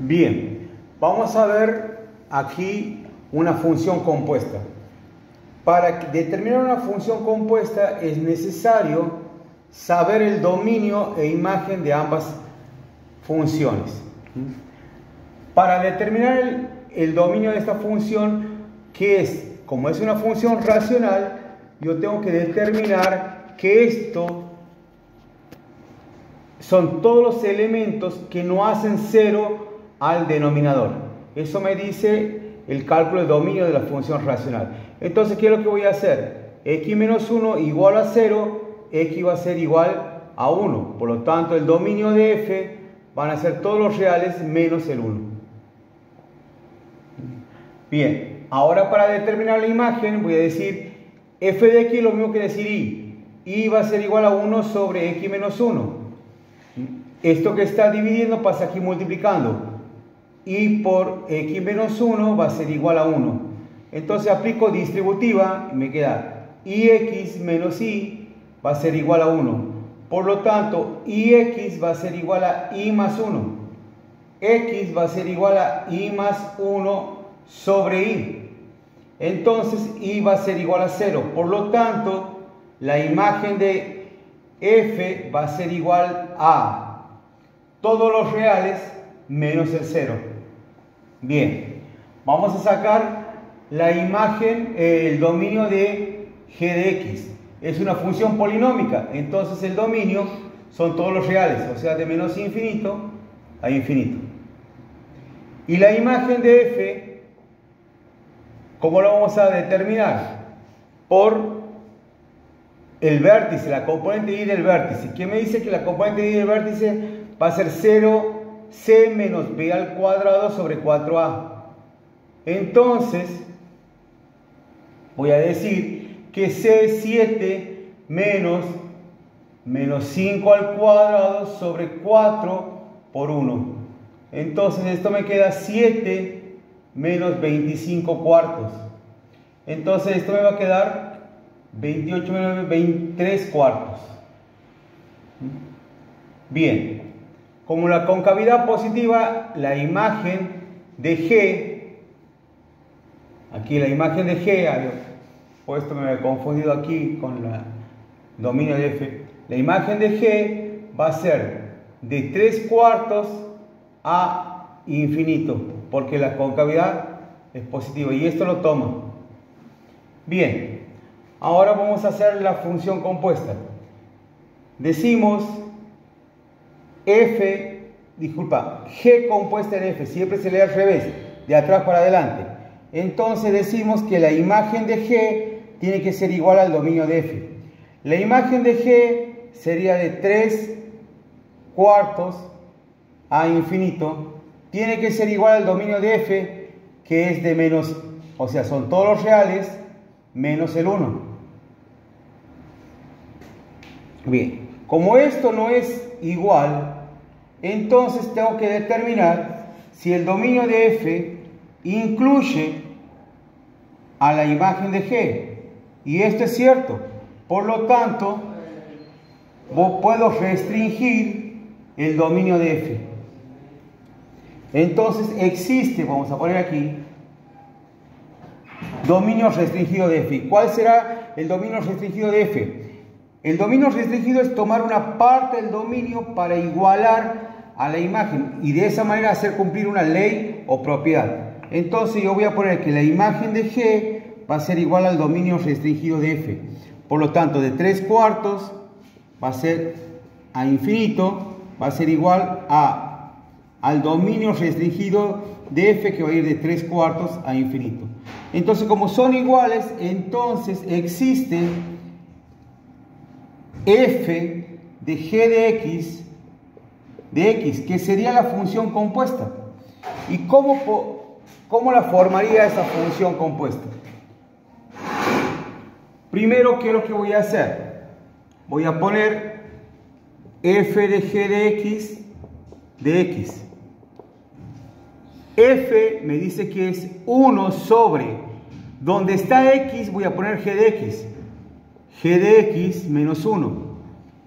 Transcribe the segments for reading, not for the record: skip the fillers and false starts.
Bien, vamos a ver aquí una función compuesta. Para determinar una función compuesta es necesario saber el dominio e imagen de ambas funciones. Para determinar el dominio de esta función, que es, como es una función racional, yo tengo que determinar que esto son todos los elementos que no hacen cero al denominador. Eso me dice el cálculo de dominio de la función racional. Entonces, ¿qué es lo que voy a hacer? X menos 1 igual a 0, X va a ser igual a 1. Por lo tanto, el dominio de F van a ser todos los reales menos el 1. Bien, ahora para determinar la imagen voy a decir F de X es lo mismo que decir Y. Y va a ser igual a 1 sobre X menos 1. Esto que está dividiendo pasa aquí multiplicando. Y por X menos 1 va a ser igual a 1. Entonces aplico distributiva y me queda IX menos Y va a ser igual a 1. Por lo tanto, IX va a ser igual a Y más 1. X va a ser igual a Y más 1 sobre Y. Entonces, Y va a ser igual a 0. Por lo tanto, la imagen de F va a ser igual a todos los reales menos el 0. Bien, vamos a sacar la imagen, el dominio de g de x. Es una función polinómica, entonces el dominio son todos los reales, o sea, de menos infinito a infinito. Y la imagen de f, ¿cómo lo vamos a determinar? Por el vértice, la componente y del vértice. ¿Quién me dice que la componente y del vértice va a ser 0c menos b al cuadrado sobre 4a? Entonces, voy a decir que c es 7 menos 5 al cuadrado sobre 4 por 1. Entonces, esto me queda 7 menos 25 cuartos. Entonces, esto me va a quedar 28 menos 23 cuartos. Bien, como la concavidad positiva, la imagen de G, aquí la imagen de G, puesto me he confundido aquí con el dominio de F, la imagen de G va a ser de 3 cuartos a infinito, porque la concavidad es positiva y esto lo toma. Bien, ahora vamos a hacer la función compuesta. Decimos G compuesta en F, siempre se lee al revés, de atrás para adelante. Entonces decimos que la imagen de G tiene que ser igual al dominio de F. La imagen de G sería de 3 cuartos a infinito, tiene que ser igual al dominio de F, que es de menos, o sea, son todos los reales menos el 1. Bien, como esto no es igual, entonces tengo que determinar si el dominio de F incluye a la imagen de G. Y esto es cierto. Por lo tanto, puedo restringir el dominio de F. Entonces existe, vamos a poner aquí, dominio restringido de F. ¿Cuál será el dominio restringido de F? El dominio restringido es tomar una parte del dominio para igualar a la imagen y de esa manera hacer cumplir una ley o propiedad. Entonces yo voy a poner que la imagen de G va a ser igual al dominio restringido de F. Por lo tanto, de 3 cuartos va a ser a infinito, va a ser igual al dominio restringido de F, que va a ir de 3 cuartos a infinito. Entonces, como son iguales, entonces existe F de g de x, que sería la función compuesta. ¿Y cómo la formaría esa función compuesta? Primero, ¿qué es lo que voy a hacer? Voy a poner f de g de x. F me dice que es 1 sobre, donde está x voy a poner g de x. G de x menos 1.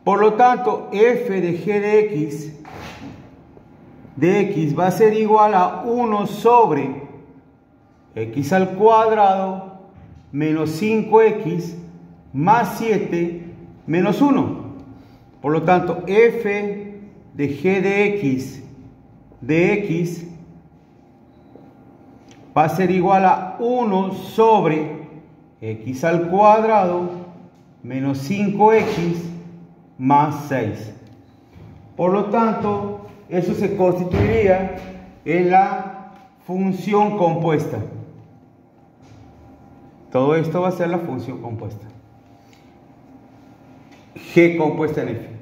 Por lo tanto, f de g de x de x va a ser igual a 1 sobre x al cuadrado menos 5x más 7 menos 1. Por lo tanto, f de g de x va a ser igual a 1 sobre x al cuadrado menos 5x más 6. Por lo tanto, eso se constituiría en la función compuesta. Todo esto va a ser la función compuesta. G compuesta en F.